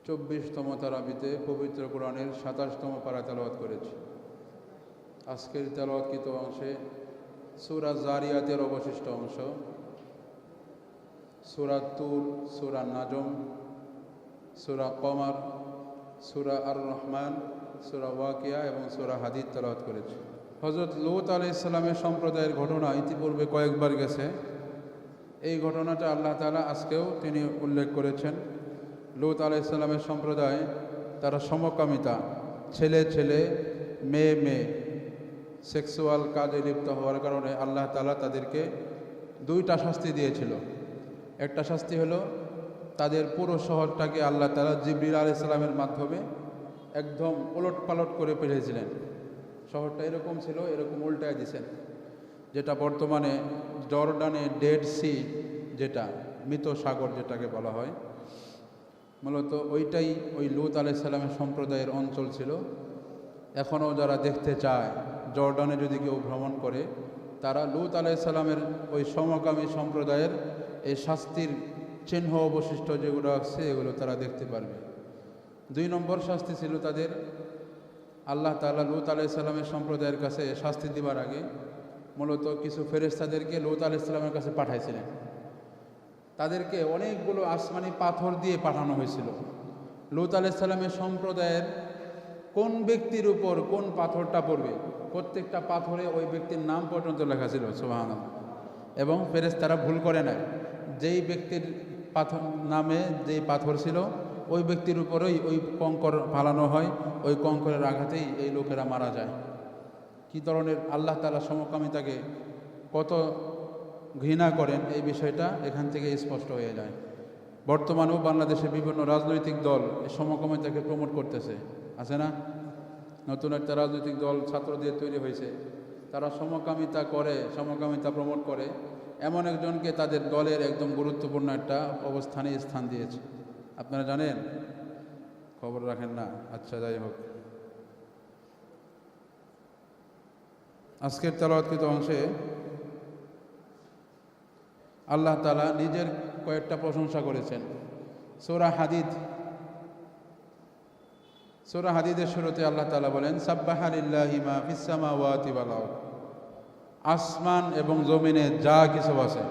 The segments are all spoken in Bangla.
24তম তারাবিতে পবিত্র কোরআনের 27তম পারা তেলাওয়াত করেছি। আজকের তেলাওয়াতকৃত অংশে সূরা জারিয়াতের অবশিষ্ট অংশ, সূরা তুর, সূরা নাজম, সূরা কমার, সূরা আর রহমান, সূরা ওয়াকিয়া এবং সূরা হাদিদ তেলাওয়াত করেছি। হযরত লূত আলাইহিস সালামের সম্প্রদায়ের ঘটনা ইতিপূর্বে কয়েকবার গেছে। এই ঘটনাটা আল্লাহ তাআলা আজকেও তিনি উল্লেখ করেছেন। লূত আলাইহিস সালামের সম্প্রদায় তারা সমকামিতা, ছেলে ছেলে মেয়ে মেয়ে সেক্সুয়াল কাজে লিপ্ত হওয়ার কারণে আল্লাহ তাআলা তাদেরকে দুইটা শাস্তি দিয়েছিল। একটা শাস্তি হলো তাদের পুরো শহরটাকে আল্লাহ তাআলা জিবরিল আলাইহিস সালামের মাধ্যমে একদম ওলট পালট করে ফেলেছিলেন। শহরটা এরকম ছিল, এরকম উল্টায় দিয়েছেন, যেটা বর্তমানে জর্ডানে ডেড সি, যেটা মৃত সাগর যেটাকে বলা হয়, মূলত ওইটাই ওই লূত আলাইহিস সালামের সম্প্রদায়ের অঞ্চল ছিল। এখনও যারা দেখতে চায়, জর্ডানে যদি কেউ ভ্রমণ করে, তারা লূত আলাইহিস সালামের ওই সমকামী সম্প্রদায়ের এই শাস্তির চিহ্ন অবশিষ্ট যেগুলো আছে এগুলো তারা দেখতে পারবে। 2 নম্বর শাস্তি ছিল তাদের, আল্লাহ তাআলা লূত আলাইহিস সালামের সম্প্রদায়ের কাছে শাস্তি দেওয়ার আগে মূলত কিছু ফেরেশতাদেরকে লূত আলাইহিস সালামের কাছে পাঠাইছিলেন। তাদেরকে অনেকগুলো আসমানি পাথর দিয়ে পাঠানো হয়েছিল। লূত আলাইহিস সালামের সম্প্রদায়ের কোন ব্যক্তির উপর কোন পাথরটা পড়বে, প্রত্যেকটা পাথরে ওই ব্যক্তির নাম পর্যন্ত লেখা ছিল, সুবহানাল্লাহ। এবং ফেরেশতারা ভুল করে নাই, যেই ব্যক্তির পাথর নামে যেই পাথর ছিল ওই ব্যক্তির উপরেই ওই কঙ্কর ফালানো হয়, ওই কঙ্করের আঘাতেই এই লোকেরা মারা যায়। কী ধরনের আল্লাহ তাআলা সমকামিতাকে কত ঘৃণা করেন এই বিষয়টা এখান থেকে স্পষ্ট হয়ে যায়। বর্তমানেও বাংলাদেশে বিভিন্ন রাজনৈতিক দল এই সমকামিতাকে প্রমোট করতেছে, আছে না? নতুন একটা রাজনৈতিক দল ছাত্রদের তৈরি হয়েছে, তারা সমকামিতা করে, সমকামিতা প্রমোট করে, এমন একজনকে তাদের দলের একদম গুরুত্বপূর্ণ একটা অবস্থানে স্থান দিয়েছে। আপনারা জানেন? খবর রাখেন না? আচ্ছা, যাই হোক, আজকের তেলাওয়াতকৃত অংশে আল্লাহ তাআলা নিজের কয়েকটা প্রশংসা করেছেন। সূরা হাদিদের শুরুতে আল্লাহ তাআলা বলেন, সাব্বাহা লিল্লাহি মা ফিস সামাওয়াতি ওয়াল আরদ। আসমান এবং জমিনে যা কিছু আছে,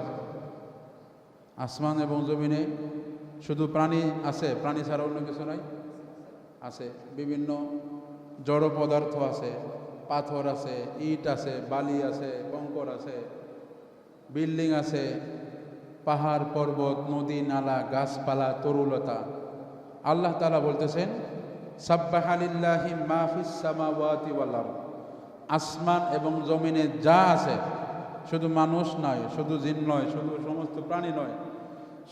আসমান এবং জমিনে শুধু প্রাণী আছে, প্রাণী ছাড়া অন্য কিছু নাই, আছে বিভিন্ন জড় পদার্থ আছে, পাথর আছে, ইট আছে, বালি আছে, কঙ্কর আছে, বিল্ডিং আছে, পাহাড় পর্বত, নদী নালা, গাছপালা, তরুলতা। আল্লাহ তাআলা বলতেছেন, সাব্বাহা লিল্লাহি মা ফিস সামাওয়াতি ওয়াল আরদ। আসমান এবং জমিনে যা আছে, শুধু মানুষ নয়, শুধু জিন নয়, শুধু সমস্ত প্রাণী নয়,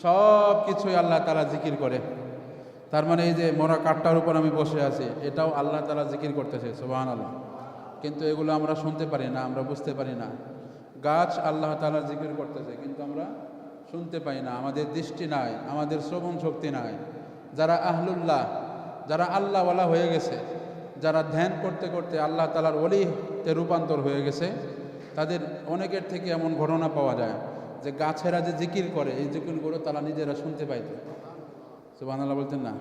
সব কিছুই আল্লাহ তাআলা জিকির করে। তার মানে এই যে মরা কাঠটার উপর আমি বসে আছি, এটাও আল্লাহ তাআলা জিকির করতেছে, সুবহানাল্লাহ। কিন্তু এগুলো আমরা শুনতে পারি না, আমরা বুঝতে পারি না। গাছ আল্লাহ তাআলা জিকির করতেছে, কিন্তু আমরা শুনতে পাই না, আমাদের দৃষ্টি নাই, আমাদের শ্রবণ শক্তি নাই। যারা আহলুল্লাহ, যারা আল্লাহওয়ালা হয়ে গেছে, যারা ধ্যান করতে করতে আল্লাহ তাআলার ওলিতে রূপান্তর হয়ে গেছে, তাদের অনেকের থেকে এমন ঘটনা পাওয়া যায় যে গাছেরা যে জিকির করে, এই জিকিরগুলো তারা নিজেরা শুনতে পাইত। সুবহানাল্লাহ বলতেন না?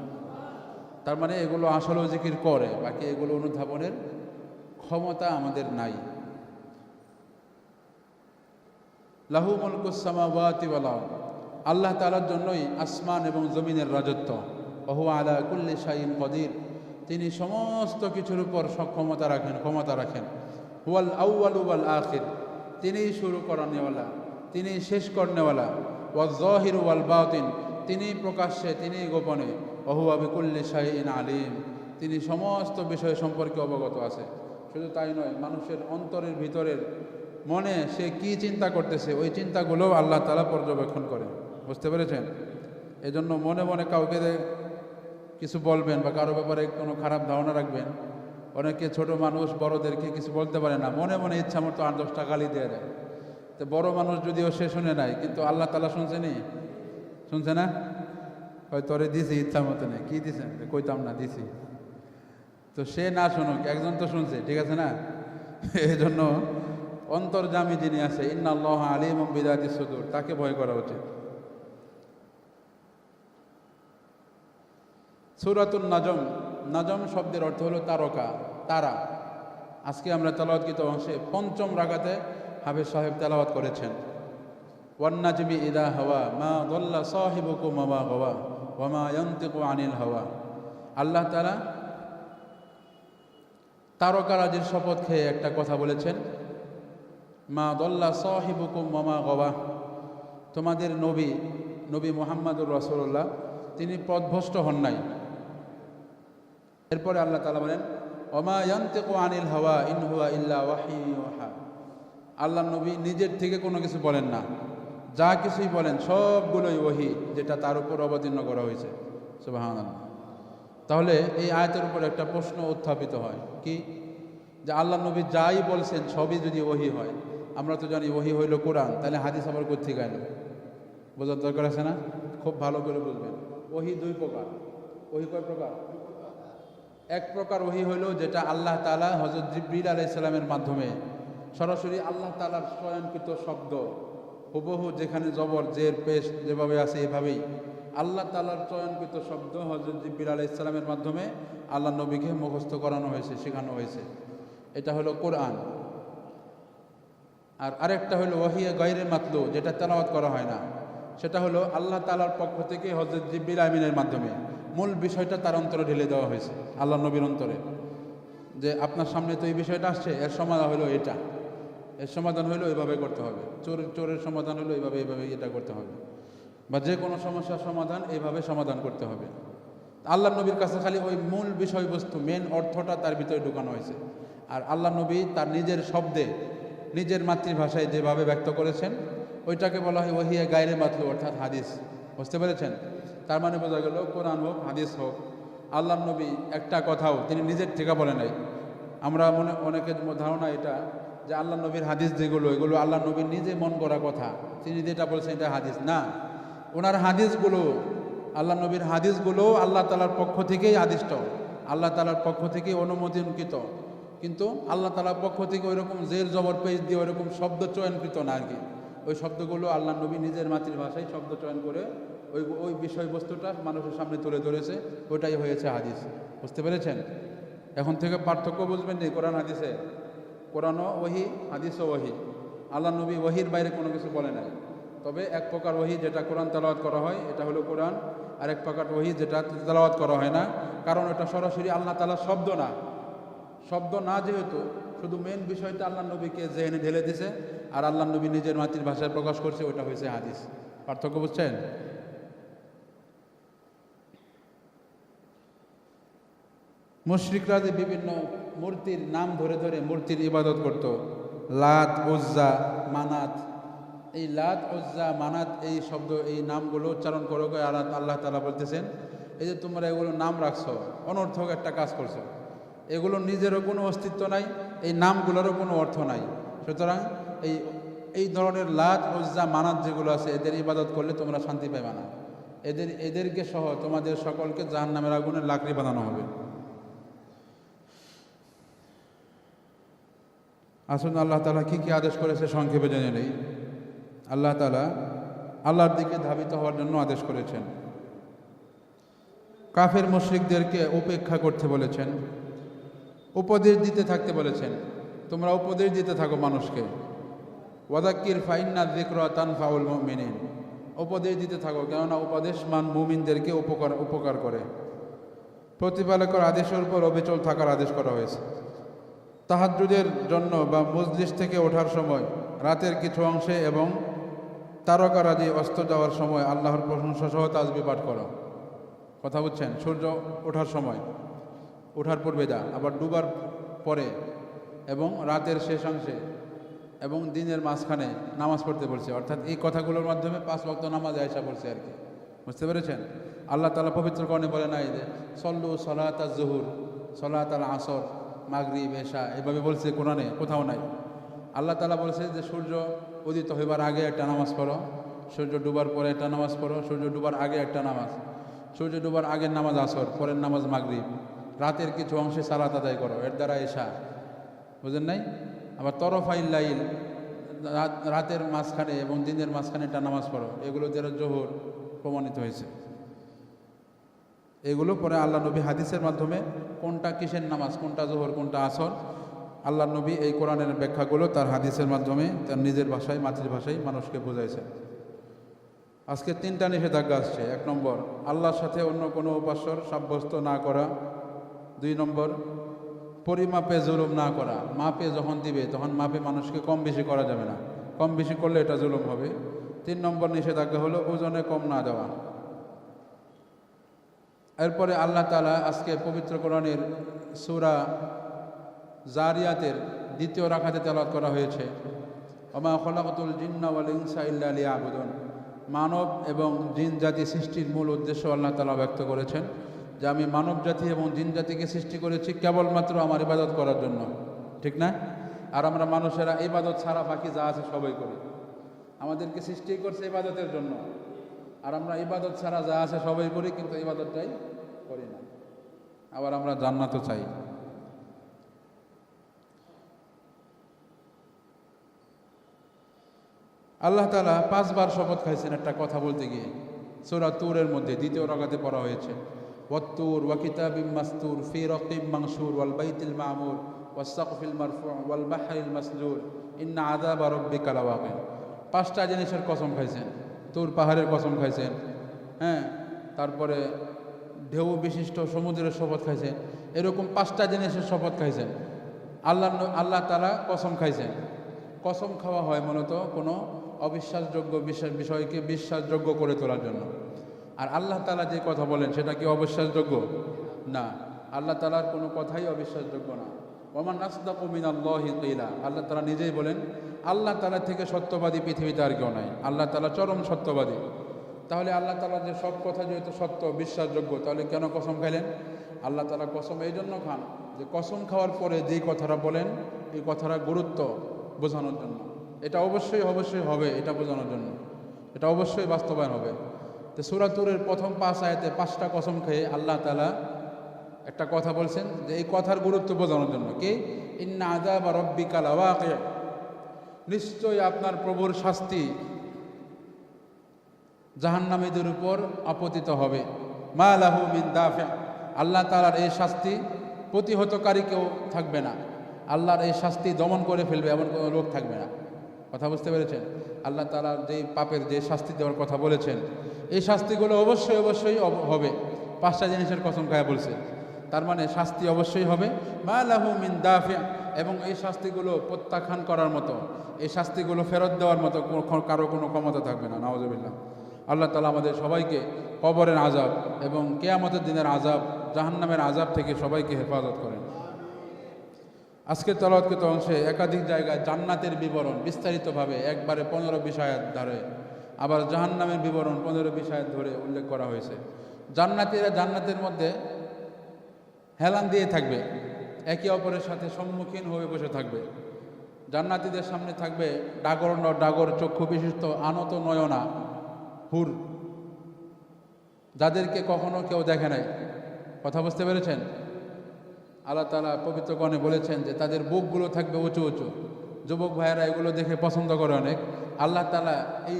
তার মানে এগুলো আসলেও জিকির করে, বাকি এগুলো অনুধাবনের ক্ষমতা আমাদের নাই। লাহু মুলকুস সামাওয়াতি ওয়াল আরদ। আল্লাহ তাআলার জন্যই আসমান এবং জমিনের রাজত্ব। ওয়া হুয়া আলা কুল্লি শাইইন কদির। তিনি সমস্ত কিছুর উপর সক্ষমতা রাখেন, ক্ষমতা রাখেন। হুয়াল আউয়ালু ওয়াল আখির। তিনিই শুরু করানেওয়ালা, তিনিই শেষ করনেওয়ালা। ওয়াজ যাহিরু ওয়াল বাতিন। তিনিই প্রকাশ্যে, তিনিই গোপনে। ওয়া হুয়া বিকুল্লি শাইইন আলিম। তিনি সমস্ত বিষয় সম্পর্কে অবগত আছে। শুধু তাই নয়, মানুষের অন্তরের ভিতরের মনে সে কি চিন্তা করতেছে, ওই চিন্তাগুলোও আল্লাহ তাআলা পর্যবেক্ষণ করে। বুঝতে পেরেছেন? এজন্য মনে মনে কাউকে কিছু বলবেন বা কারো ব্যাপারে কোনো খারাপ ধারণা রাখবেন। অনেকে ছোট মানুষ বড়দেরকে কিছু বলতে পারে না, মনে মনে ইচ্ছা মতো 8-10টা গালি দিয়ে দেয়। তো বড় মানুষ যদিও সে শুনে নাই, কিন্তু আল্লাহ তাআলা শুনছেনি, শুনছে না? হয়তো তোরে দিছি ইচ্ছা মতো নেই, কি দিছেন? কইতাম না, দিছি। তো সে না শুনুক, একজন তো শুনছে, ঠিক আছে না? এই জন্য অন্তর্যামী যিনি আছে, ইন্নাল্লাহা আলিমুম বিযাতিস সুদূর, তাকে ভয় করা উচিত। সূরাতুন নাজম, নাজম শব্দের অর্থ হলো তারকা, তারা। আজকে আমরা তেলাওয়াতকৃত অংশে পঞ্চম রাকাতে হাফেজ সাহেব তেলাওয়াত করেছেন, ওয়ান নাজমি ইযা হাওয়া মা দাল্লা সাহিবুকুম ওয়া মা গাওয়া ওয়া মা ইয়ানতিকু আনিল হাওয়া। আল্লাহ তাআলা তারকারাজির শপথ খেয়ে একটা কথা বলেছেন, মা দাল্লা সাহিবুকুম ওয়া মা গাওয়া, তোমাদের নবী নবী মুহাম্মদুর রাসূলুল্লাহ তিনি পথভ্রষ্ট হন নাই। এরপরে আল্লাহ তাআলা বলেন, ওয়া মা ইয়ানতিকু আনিল হাওয়া ইন হুয়া ইল্লা ওয়াহয়ুন ইউহা। আল্লাহ নবী নিজের থেকে কোনো কিছু বলেন না, যা কিছুই বলেন সবগুলোই ওহী, যেটা তার উপর অবতীর্ণ করা হয়েছে। সুবহানাল্লাহ। তাহলে এই আয়াতের উপর একটা প্রশ্ন উত্থাপিত হয়, কি যে আল্লাহ নবী যাই বলছেন সবই যদি ওহী হয়, আমরা তো জানি ওহী হইল কোরআন, তাহলে হাদিস আবার কোত্থেকে আইল? বোঝার দরকার আছে না? খুব ভালো করে বুঝবেন। ওহী দুই প্রকার। ওহী কয় প্রকার? এক প্রকার ওহী হইল যেটা আল্লাহ তাআলা হযরত জিবরিল আলাইহিস সালামের মাধ্যমে সরাসরি আল্লাহ তাআলার স্বয়ংকৃত শব্দ, হুবহু যেখানে জবর জের পেশ যেভাবে আছে এভাবেই আল্লাহ তাআলার চয়নকৃত শব্দ হযরত জিবরিল আলাইহিস সালামের মাধ্যমে আল্লাহ নবীকে মুখস্থ করানো হয়েছে, শেখানো হয়েছে। এটা হলো কোরআন। আর আরেকটা হলো ওহিয়ে গায়রে মাতলু, যেটা তেলাওয়াত করা হয় না, সেটা হলো আল্লাহ তাআলার পক্ষ থেকে হযরত জিবরিল আমিনের মাধ্যমে মূল বিষয়টা তার অন্তরে ঢেলে দেওয়া হয়েছে, আল্লাহ নবীর অন্তরে, যে আপনার সামনে তো এই বিষয়টা আসছে, এর সমাধান হলো এটা, এর সমাধান হলো এইভাবে করতে হবে, চোরের সমাধান হলো এইভাবে এইভাবে এটা করতে হবে, বা যে কোনো সমস্যার সমাধান এইভাবে সমাধান করতে হবে। আল্লাহ নবীর কাছে খালি ওই মূল বিষয়বস্তু, মেন অর্থটা তার ভিতরে ঢুকানো হয়েছে। আর আল্লাহ নবী তার নিজের শব্দে, নিজের মাতৃভাষায় যেভাবে ব্যক্ত করেছেন, ওইটাকে বলা হয় ওহিয়ে গায়রে মাতলু, অর্থাৎ হাদিস। বুঝতে পেরেছেন? তার মানে বোঝা গেল কোরআন হোক হাদিস হোক, আল্লাহ নবী একটা কথাও তিনি নিজের থেকে বলে নাই। আমরা অনেকের ধারণা এটা যে আল্লাহ নবীর হাদিস যেগুলো, এগুলো আল্লাহ নবীর নিজে মন করা কথা, তিনি যেটা বলছেন এটা হাদিস না। ওনার হাদিসগুলো, আল্লাহ নবীর হাদিসগুলো আল্লাহ তাআলার পক্ষ থেকেই আদিষ্ট, আল্লাহ তাআলার পক্ষ থেকেই অনুমোদনকৃত, কিন্তু আল্লাহ তাআলার পক্ষ থেকে ওইরকম জের জবর পেশ দিয়ে ওইরকম শব্দ চয়নকৃত না আর কি। ওই শব্দগুলো আল্লাহ নবী নিজের মাতৃভাষায় শব্দ চয়ন করে ওই বিষয়বস্তুটা মানুষের সামনে তুলে ধরেছে, ওইটাই হয়েছে হাদিস। বুঝতে পেরেছেন? এখন থেকে পার্থক্য বুঝবেন নি কোরআন হাদিসে। কোরআনও ওহী, হাদিসও ওহী। আল্লাহ নবী ওহীর বাইরে কোনো কিছু বলে নাই। তবে এক প্রকার ওহী যেটা কোরআন তেলাওয়াত করা হয়, এটা হলো কোরআন। আর এক প্রকার ওহী যেটা তেলাওয়াত করা হয় না, কারণ এটা সরাসরি আল্লাহ তাআলার শব্দ না। শব্দ না যেহেতু, শুধু মেন বিষয়টা আল্লাহ নবীকে জেহেনে ঢেলে দিছে, আর আল্লাহ নবী নিজের মাতৃভাষায় প্রকাশ করছে, ওটা হয়েছে হাদিস। পার্থক্য বুঝছেন? মুশরিকরা যে বিভিন্ন মূর্তির নাম ধরে ধরে মূর্তির ইবাদত করত, লাত, উজ্জা, মানাত, এই লাত, উজ্জা, মানাত, এই শব্দ, এই নামগুলো উচ্চারণ করে আর আল্লাহ তাআলা বলতেছেন, এই যে তোমরা এগুলো নাম রাখছো, অনর্থক একটা কাজ করছো, এগুলোর নিজেরও কোনো অস্তিত্ব নাই, এই নামগুলোরও কোনো অর্থ নাই। সুতরাং এই ধরনের লাত, উজ্জা, মানাত যেগুলো আছে, এদের ইবাদত করলে তোমরা শান্তি পাবে না। এদেরকে সহ তোমাদের সকলকে জাহান্নামের আগুনে লাকড়ি বানানো হবে। আসুন আল্লাহ তাআলা কী কী আদেশ করেছে সংক্ষেপে জেনে নেই। আল্লাহ তাআলা আল্লাহর দিকে ধাবিত হওয়ার জন্য আদেশ করেছেন, কাফের মুশরিকদেরকে উপেক্ষা করতে বলেছেন, উপদেশ দিতে থাকতে বলেছেন, তোমরা উপদেশ দিতে থাকো মানুষকে। ওয়াযাক্কির ফাইন্না যিকরা তানফাউল মুমিনিন, উপদেশ দিতে থাকো, কেননা উপদেশমান মুমিনদেরকে উপকার করে। প্রতিপালকের আদেশের উপর অবিচল থাকার আদেশ করা হয়েছে। তাহাজ্জুদের জন্য বা মজলিস থেকে ওঠার সময়, রাতের কিছু অংশে এবং তারকারাজি অস্ত যাওয়ার সময় আল্লাহর প্রশংসা সহ তাসবিহ পাঠ করো। কথা বুঝছেন? সূর্য ওঠার সময়, ওঠার পূর্বে যা, আবার ডুবার পরে, এবং রাতের শেষ অংশে, এবং দিনের মাঝখানে নামাজ পড়তে বলছে। অর্থাৎ এই কথাগুলোর মাধ্যমে 5 ওয়াক্ত নামাজ আয়েশা পড়ছে আর কি। বুঝতে পেরেছেন? আল্লাহ তাআলা পবিত্র কোরআনে বলে নাই যে সল্লু সলাতাজ জুহুর, সলাতাল আসর, মাগরিব, এশা, এভাবে বলছে কোরআনে, কোথাও নাই। আল্লাহ তাআলা বলছে যে সূর্য উদিত হইবার আগে একটা নামাজ পড়ো, সূর্য ডুবার পরে একটা নামাজ পড়ো, সূর্য ডুবার আগে একটা নামাজ, সূর্য ডুবার আগের নামাজ আসর, পরের নামাজ মাগরিব, রাতের কিছু অংশে সালাত আদায় করো, এর দ্বারা এশা। বুঝেন নাই? আবার তরফাইল লাইল, রাতের মাঝখানে এবং দিনের মাঝখানে একটা নামাজ পড়ো, এগুলো দ্বারা জোহর প্রমাণিত হয়েছে। এগুলো পরে আল্লাহ নবী হাদিসের মাধ্যমে কোনটা কিসের নামাজ, কোনটা জোহর, কোনটা আসর, আল্লাহ নবী এই কোরআনের ব্যাখ্যাগুলো তার হাদিসের মাধ্যমে তার নিজের ভাষায়, মাতৃভাষায় মানুষকে বোঝাইছেন। আজকে 3টা নিষেধাজ্ঞা আসছে। 1 নম্বর, আল্লাহর সাথে অন্য কোনো উপাস্যর সাব্যস্ত না করা। 2 নম্বর, পরিমাপে জুলুম না করা। মাপে যখন দিবে তখন মাপে মানুষকে কম বেশি করা যাবে না, কম বেশি করলে এটা জুলুম হবে। 3 নম্বর নিষেধাজ্ঞা হলো ওজনে কম না দেওয়া। এরপরে আল্লাহ তাআলা আজকে পবিত্র কোরআনের সূরা জারিয়াতের 2য় রাকাতে তেলাওয়াত করা হয়েছে, ওমা খলাকতুল জিন্না ওয়াল ইনসা ইল্লা লিয়াবুদুন। মানব এবং জিন জাতি সৃষ্টির মূল উদ্দেশ্য আল্লাহ তাআলা ব্যক্ত করেছেন যে আমি মানব জাতি এবং জিন জাতিকে সৃষ্টি করেছি কেবলমাত্র আমার ইবাদত করার জন্য, ঠিক না? আর আমরা মানুষেরা ইবাদত ছাড়া বাকি যা আছে সবই করি। আমাদেরকে সৃষ্টি করছে ইবাদতের জন্য, আর আমরা ইবাদত ছাড়া যা আছে সবই করি, কিন্তু ইবাদতটাই করি না। আবার আমরা জান্নাতও চাই। আল্লাহ তাআলা 5 বার শপথ খাইছেন একটা কথা বলতে গিয়ে। সূরা তুরের মধ্যে 2য় রাকাতে পড়া হয়েছে, ওয়াত-তুর ওয়া কিতাবিম মাসতুর ফি রাকিম মানশুর ওয়াল বাইতিল মামুর ওয়াস সাকফিল মারফু ওয়াল বাহরিল মাসজুর ইন্না আযাবা রাব্বিকা লাওয়াকি। 5টা জিনিসের কসম খাইছেন। তুর পাহাড়ের কসম খাইছেন, হ্যাঁ, তারপরে ঢেউ বিশিষ্ট সমুদ্রের শপথ খাইছেন। এরকম 5টা জিনিসের শপথ খাইছেন। আল্লাহ তাআলা কসম খাইছেন। কসম খাওয়া হয় মূলত কোনো অবিশ্বাসযোগ্য বিষয়কে বিশ্বাসযোগ্য করে তোলার জন্য। আর আল্লাহ তাআলা যে কথা বলেন সেটা কি অবিশ্বাসযোগ্য? না, আল্লাহ তাআলার কোনো কথাই অবিশ্বাসযোগ্য না। ওমান আসদাকু মিনাল্লাহি কিলা। আল্লাহ তাআলা নিজেই বলেন আল্লাহ তাআলা থেকে সত্যবাদী পৃথিবীতে আর কেউ নাই। আল্লাহ তাআলা চরম সত্যবাদী। তাহলে আল্লাহ তাআলা যে সব কথা যেহেতু সত্য, বিশ্বাসযোগ্য, তাহলে কেন কসম খাইলেন? আল্লাহ তাআলা কসম এই জন্য খান যে কসম খাওয়ার পরে যেই কথাটা বলেন এই কথাটা গুরুত্ব বোঝানোর জন্য। এটা অবশ্যই হবে, এটা বোঝানোর জন্য, এটা অবশ্যই বাস্তবায়ন হবে। তো সূরা তুরের প্রথম 5 আয়াতে 5টা কসম খেয়ে আল্লাহ তাআলা একটা কথা বলছেন যে এই কথার গুরুত্ব বোঝানোর জন্য। কি? ইন্না আযাবা রাব্বিকা লাওয়াকি। নিশ্চয়ই আপনার প্রভুর শাস্তি জাহান্নামীদের উপর আপতিত হবে। মা লাহু মিন দাফি। আল্লাহ তাআলার এই শাস্তি প্রতিহতকারী কেউ থাকবে না। আল্লাহর এই শাস্তি দমন করে ফেলবে এমন কোনো লোক থাকবে না। কথা বুঝতে পেরেছেন? আল্লাহ তাআলা যেই পাপের যে শাস্তি দেওয়ার কথা বলেছেন, এই শাস্তিগুলো অবশ্যই হবে। 5টা জিনিসের কসম খায় বলছে, তার মানে শাস্তি অবশ্যই হবে। মা লাহু মিন দাফি। এবং এই শাস্তিগুলো প্রত্যাখ্যান করার মতো, এই শাস্তিগুলো ফেরত দেওয়ার মতো কারো কোনো ক্ষমতা থাকবে না। নাউযুবিল্লাহ। আল্লাহ তাআলা আমাদের সবাইকে কবরের আযাব এবং কিয়ামতের দিনের আযাব, জাহান্নামের আযাব থেকে সবাইকে হেফাজত করেন। আজকের তেলাওয়াতকৃত অংশে একাধিক জায়গায় জান্নাতের বিবরণ বিস্তারিতভাবে একবারে 15-20 আয়াত ধরে, আবার জাহান্নামের বিবরণ 15-20 আয়াত ধরে উল্লেখ করা হয়েছে। জান্নাতীরা জান্নাতের মধ্যে হেলান দিয়ে থাকবে, একে অপরের সাথে সম্মুখীন হয়ে বসে থাকবে। জান্নাতীদের সামনে থাকবে ডাগর চক্ষু বিশিষ্ট আনত নয়না হুর, যাদেরকে কখনো কেউ দেখে নাই। কথা বুঝতে পেরেছেন? আল্লাহ তাআলা পবিত্র কোরআনে বলেছেন যে তাদের বুকগুলো থাকবে উঁচু উঁচু। যুবক ভাইয়েরা এগুলো দেখে পছন্দ করে অনেক। আল্লাহ তাআলা এই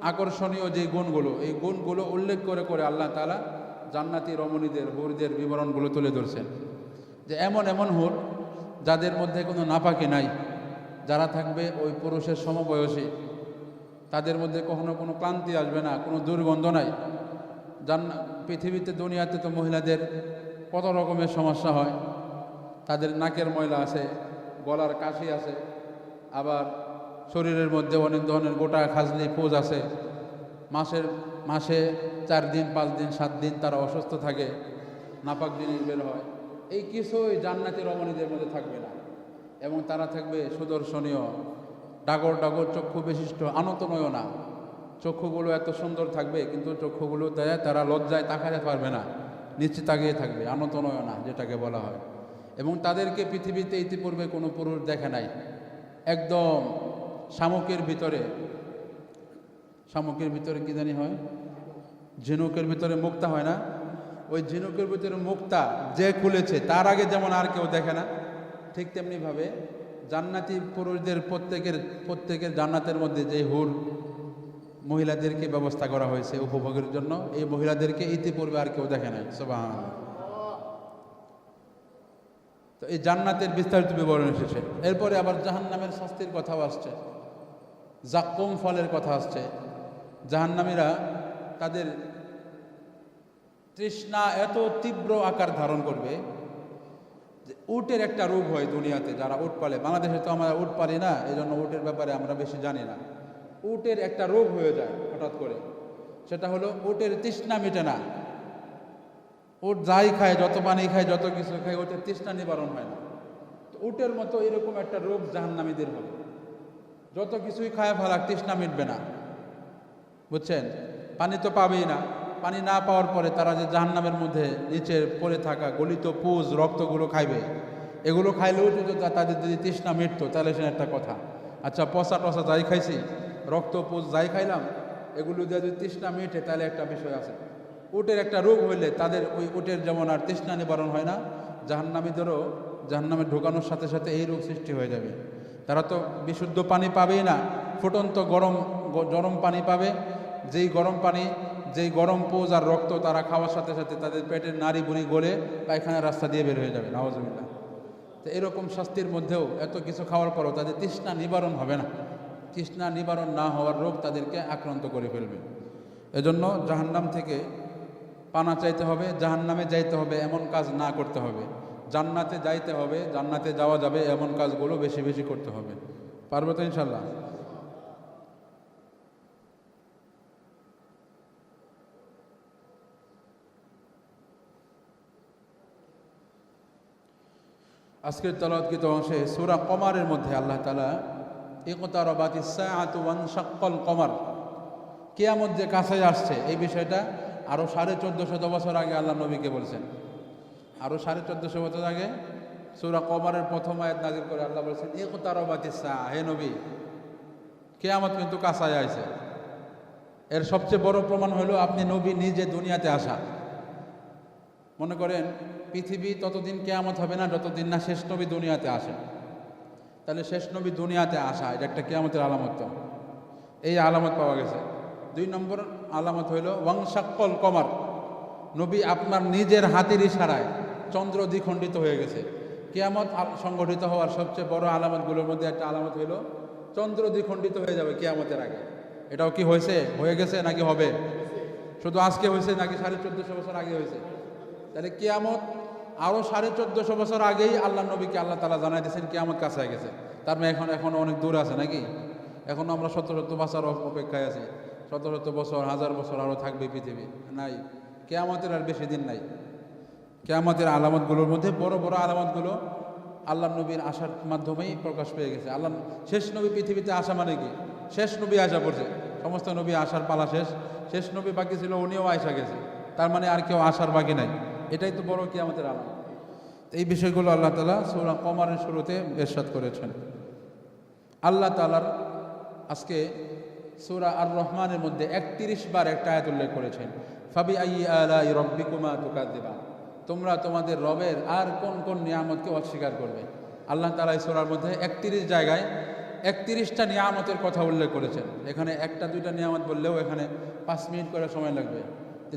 আকর্ষণীয় যে গুণগুলো, এই গুণগুলো উল্লেখ করে আল্লাহ তাআলা জান্নাতি রমণীদের হুরদের বিবরণগুলো তুলে ধরছেন যে এমন হুর যাদের মধ্যে কোনো নাপাকি নাই, যারা থাকবে ওই পুরুষের সমবয়সী, তাদের মধ্যে কখনো কোনো ক্লান্তি আসবে না, কোনো দুর্গন্ধ নাই। পৃথিবীতে দুনিয়াতে তো মহিলাদের কত রকমের সমস্যা হয়, তাদের নাকের ময়লা আছে, গলার কাশি আছে, আবার শরীরের মধ্যে অনেক ধরনের গোটা খাজলি পোজ আছে। মাসে 4 দিন 5 দিন 7 দিন তারা অসুস্থ থাকে, নাপাক জিনিস বের হয়। এই কিছুই জান্নাতি রমণীদের মধ্যে থাকবে না। এবং তারা থাকবে সুদর্শনীয়, ডাগর চক্ষু বিশিষ্ট, আনত নয়না। চক্ষুগুলো এত সুন্দর থাকবে, কিন্তু চক্ষুগুলো দেয় তারা লজ্জায় তাকাতে পারবে না, নিচে তাকিয়ে থাকবে, আনত নয়না যেটাকে বলা হয়। এবং তাদেরকে পৃথিবীতে ইতিপূর্বে কোনো পুরুষ দেখে নাই। একদম শামুকের ভিতরে কি জানি হয়, ঝিনুকের ভিতরে মুক্তা হয় না, ওই ঝিনুকের ভিতরে মুক্তা যে খুলেছে তার আগে যেমন আর কেউ দেখে না, ঠিক তেমনিভাবে জান্নাতি পুরুষদের প্রত্যেকের জান্নাতের মধ্যে যে হুর মহিলাদেরকে ব্যবস্থা করা হয়েছে উপভোগের জন্য। এই মহিলাদেরকে ইতিপূর্বে আর কেউ দেখে নাই। সুবহানাল্লাহ। তো এই জান্নাতের বিস্তারিত বিবরণ এসেছে। এরপরে আবার জাহান্নামের শাস্তির কথাও আসছে, জাক্কুম ফলের কথা আসছে। জাহান্নামীরা তাদের তৃষ্ণা এত তীব্র আকার ধারণ করবে যে উটের একটা রোগ হয় দুনিয়াতে, যারা উট পালে, বাংলাদেশে তো আমরা উট পালি না, এই জন্য উটের ব্যাপারে আমরা বেশি জানি না। উটের একটা রোগ হয়ে যায় হঠাৎ করে, সেটা হলো উটের তৃষ্ণা মিটে না। উট যাই খায়, যত পানি খায়, যত কিছু খায়, উটের তৃষ্ণা নিবারণ হয় না। তো উটের মতো এরকম একটা রোগ জাহান্নামীদের হবে, যত কিছুই খায় ফেলাক, তৃষ্ণা মিটবে না। বুঝছেন? পানি তো পাবেই না। পানি না পাওয়ার পরে তারা যে জাহান্নামের মধ্যে নিচে পড়ে থাকা গলিত পুজ রক্তগুলো খাইবে, এগুলো খাইলেও যদি তাদের যদি তৃষ্ণা মিটতো তাহলে সে একটা কথা। আচ্ছা, পচা টসা যাই খাইছি, রক্ত পুজ যাই খাইলাম, এগুলো দিয়ে যদি তৃষ্ণা মিটে তাহলে একটা বিষয় আছে। উটের একটা রোগ হইলে তাদের ওই উটের যেমন আর তৃষ্ণা নিবারণ হয় না, জাহান্নামীদেরও জাহান্নামে ঢোকানোর সাথে সাথে এই রোগ সৃষ্টি হয়ে যাবে। তারা তো বিশুদ্ধ পানি পাবেই না, ফুটন্ত গরম পানি পাবে। যেই গরম পানি, যেই গরম পোজ আর রক্ত তারা খাওয়ার সাথে সাথে তাদের পেটের নাড়ি বুড়ি গলে পায়খানার রাস্তা দিয়ে বের হয়ে যাবে। নাউজুবিল্লাহ। তো এরকম শাস্তির মধ্যেও এত কিছু খাওয়ার পরও তাদের তৃষ্ণা নিবারণ হবে না। তৃষ্ণা নিবারণ না হওয়ার রোগ তাদেরকে আক্রান্ত করে ফেলবে। এজন্য জাহান্নাম থেকে পানা চাইতে হবে, জাহান্নামে যাইতে হবে এমন কাজ না করতে হবে। জান্নাতে যাইতে হবে, জান্নাতে যাওয়া যাবে এমন কাজগুলো বেশি বেশি করতে হবে। পারবো তো ইনশাল্লাহ? আজকের তেলাওয়াতকৃত অংশে সূরা কমারের মধ্যে আল্লাহ তাআলা ইকতারাবাতিস সাআতু ওয়ানশাক্কাল কমার, কিয়ামত যে কাছে আসছে, এই বিষয়টা আরও 1450 বছর আগে আল্লাহ নবীকে বলছেন। আরও 1450 বছর আগে সূরা কমারের প্রথম আয়াত নাযিল করে আল্লাহ বলছেন ইকতারাবাতিস সাআ, হে নবী, কিয়ামত কিন্তু কাছে আসছে। এর সবচেয়ে বড় প্রমাণ হলো আপনি নবী নিজে দুনিয়াতে আসা। মনে করেন পৃথিবী ততদিন কিয়ামত হবে না যতদিন না শেষ নবী দুনিয়াতে আসে। তাহলে শেষ নবী দুনিয়াতে আসা এটা একটা কিয়ামতের আলামত। তো এই আলামত পাওয়া গেছে। 2 নম্বর আলামত হইল ওয়াংশাক্কল কমার, নবী আপনার নিজের হাতের ইশারায় চন্দ্র দ্বিখণ্ডিত হয়ে গেছে। কিয়ামত সংগঠিত হওয়ার সবচেয়ে বড় আলামতগুলোর মধ্যে একটা আলামত হইল চন্দ্র দ্বিখণ্ডিত হয়ে যাবে কিয়ামতের আগে। এটাও কি হয়েছে, হয়ে গেছে নাকি হবে? শুধু আজকে হয়েছে নাকি 1450 বছর আগে হয়েছে? তাহলে কিয়ামত আরও 1450 বছর আগেই আল্লাহ নবীকে আল্লাহ তাআলা জানাই দিয়েছেন কিয়ামত কাছে হয়ে গেছে। তার মানে এখন অনেক দূর আছে নাকি? এখন আমরা 700 বছর অপেক্ষায় আছি। 700 বছর, 1000 বছর আরও থাকবে পৃথিবী নাই। কিয়ামতের আর বেশি দিন নাই। কিয়ামতের আলামতগুলোর মধ্যে বড় বড় আলামতগুলো আল্লাহ নবীর আসার মাধ্যমেই প্রকাশ পেয়ে গেছে। আল্লাহ শেষ নবী পৃথিবীতে আসা মানে কি? শেষ নবী আসা পড়ছে, সমস্ত নবী আসার পালা শেষ। শেষ নবী বাকি ছিল, উনিও আসা গেছে। তার মানে আর কেউ আসার বাকি নাই। এটাই তো বড় কিয়ামতের আলামত। এই বিষয়গুলো আল্লাহ তাআলা সূরা কমারের শুরুতে ইরশাদ করেছেন। আল্লাহ তাআলার আজকে সূরা আর রহমানের মধ্যে 31 বার একটা আয়াত উল্লেখ করেছেন, ফাবি আইয়ি আলাই রাব্বিকুমা তুকাযিবান, তোমরা তোমাদের রবের আর কোন কোন নিয়ামতকে অস্বীকার করবে। আল্লাহ তাআলা এই সূরার মধ্যে 31 জায়গায় 31টা নিয়ামতের কথা উল্লেখ করেছেন। এখানে একটা দুইটা নিয়ামত বললেও এখানে 5 মিনিট করে সময় লাগবে।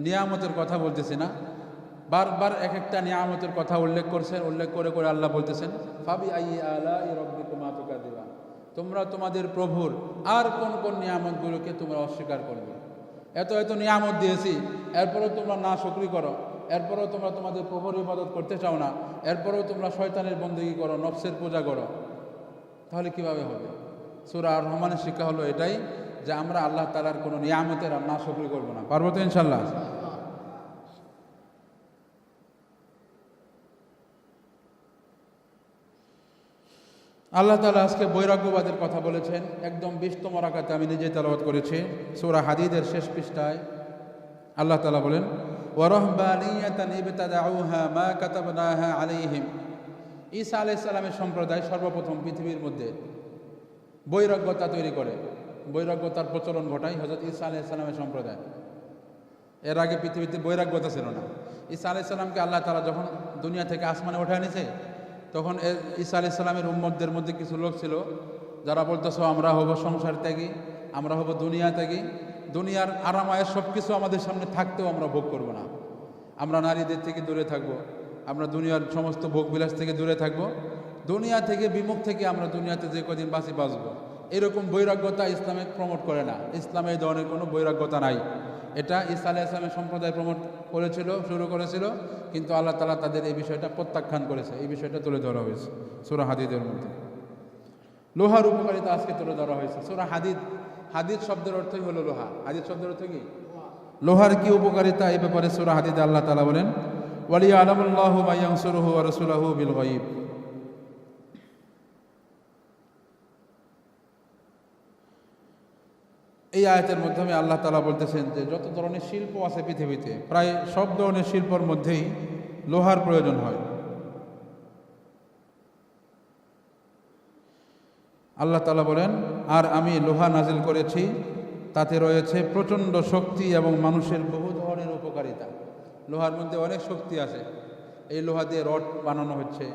নিয়ামতের কথা বলতেছি না, বারবার এক একটা নিয়ামতের কথা উল্লেখ করছেন। উল্লেখ করে করে আল্লাহ বলতেছেন ফাবি আইয়ি আলাই রাব্বিকুমা তুকাযিবান, তোমরা তোমাদের প্রভুর আর কোন কোন নিয়ামতগুলোকে তোমরা অস্বীকার করবে। এত এত নিয়ামত দিয়েছি, এরপরেও তোমরা না শুকরি করো, এরপরেও তোমরা তোমাদের প্রভুর ইবাদত করতে চাও না, এরপরেও তোমরা শয়তানের বন্দেগী করো, নফসের পূজা করো, তাহলে কিভাবে হবে? সূরা আর রহমানের শিক্ষা হলো এটাই যে আমরা আল্লাহ তাআলার কোনো নিয়ামতের আর না শুকরি করবো না। পারবো তো ইনশাল্লাহ? আল্লাহ তাআলা আজকে বৈরাগ্যবাদের কথা বলেছেন। একদম 20তম রাকাতে আমি নিজে তেলাওয়াত করেছি। সূরা হাদীদের শেষ পৃষ্ঠায় আল্লাহ তাআলা বলেন ওয়া রাহবানিয়াতান ইবতাদাউহা মা কাতাবনাহা আলাইহিম। ঈসা আলাইহিস সালামের সম্প্রদায় সর্বপ্রথম পৃথিবীর মধ্যে বৈরাগ্যতা তৈরি করে, বৈরাগ্যতার প্রচলন ঘটায় হযরত ঈসা আলাইহিস সালামের সম্প্রদায়। এর আগে পৃথিবীতে বৈরাগ্যতা ছিল না। ঈসা আলাইহিস সালামকে আল্লাহ তাআলা যখন দুনিয়া থেকে আসমানে উঠায় নিয়েছে, তখন ঈসা আলাইহিস সালামের উম্মতদের মধ্যে কিছু লোক ছিল যারা বলতেছ আমরা হব সংসার ত্যাগী, আমরা হব দুনিয়া ত্যাগী, দুনিয়ার আরামায়ের সব কিছু আমাদের সামনে থাকতেও আমরা ভোগ করব না। আমরা নারীদের থেকে দূরে থাকব, আমরা দুনিয়ার সমস্ত ভোগবিলাস থেকে দূরে থাকব, দুনিয়া থেকে বিমুখ থেকে আমরা দুনিয়াতে যে কদিন বাঁচবো। এরকম বৈরাগ্যতা ইসলামে প্রমোট করে না। ইসলামে এই ধরনের কোনো বৈরাগ্যতা নাই। এটা ঈসা আলাইহিস সালামের সম্প্রদায় প্রমোট শুরু করেছিল, কিন্তু আল্লাহ তাআলা তাদের এই বিষয়টা প্রত্যাখ্যান করেছে। এই বিষয়টা তুলে ধরা হয়েছে সূরা হাদীদের মধ্যে। লোহার উপকারিতা আজকে তুলে ধরা হয়েছে সূরা হাদীদ। হাদীদ শব্দের অর্থই হলো লোহা। হাদীদ শব্দের অর্থ কি? লোহার কি উপকারিতা, এই ব্যাপারে সূরা হাদীদে আল্লাহ তাআলা বলেন, ওয়ালিয়ালামুল্লাহু মা ইয়ানসুরুহু ওয়া রাসূলুহু বিল গায়ব। এই আয়াতের মাধ্যমে আল্লাহ তাআলা বলতেছেন যে যত ধরনের শিল্প আছে পৃথিবীতে, প্রায় সব ধরনের শিল্পের মধ্যেই লোহার প্রয়োজন হয়। আল্লাহ তাআলা বলেন, আর আমি লোহা নাজিল করেছি, তাতে রয়েছে প্রচণ্ড শক্তি এবং মানুষের বহু ধরনের উপকারিতা। লোহার মধ্যে অনেক শক্তি আছে। এই লোহা দিয়ে রড বানানো হচ্ছে।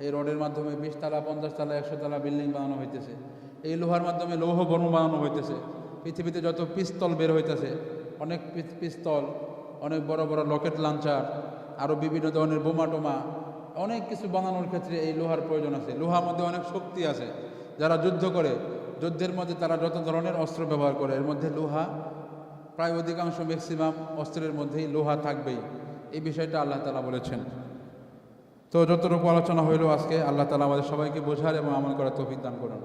এই রডের মাধ্যমে 20 তলা 50 তলা 100 তলা বিল্ডিং বানানো হইতেছে। এই লোহার মাধ্যমে লৌহ বোমা বানানো হইতেছে। পৃথিবীতে যত পিস্তল বের হইতেছে, অনেক পিস্তল, অনেক বড় বড় রকেট লঞ্চার, আরও বিভিন্ন ধরনের বোমা টোমা, অনেক কিছু বানানোর ক্ষেত্রে এই লোহার প্রয়োজন আছে। লোহার মধ্যে অনেক শক্তি আছে। যারা যুদ্ধ করে, যুদ্ধের মধ্যে তারা যত ধরনের অস্ত্র ব্যবহার করে, এর মধ্যে লোহা প্রায় অধিকাংশ ম্যাক্সিমাম অস্ত্রের মধ্যেই লোহা থাকবেই। এই বিষয়টা আল্লাহ তাআলা বলেছেন। তো যতটুকু আলোচনা হইল আজকে, আল্লাহ তাআলা আমাদের সবাইকে বোঝার এবং আমল করার তৌফিক দান করুন।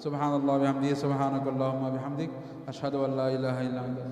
সুবহানাল্লাহি ওয়া বিহামদিহি, সুবহানাকাল্লাহুম্মা ওয়া বিহামদিক, আশহাদু আল্লা ইলাহা ইল্লা আনতা।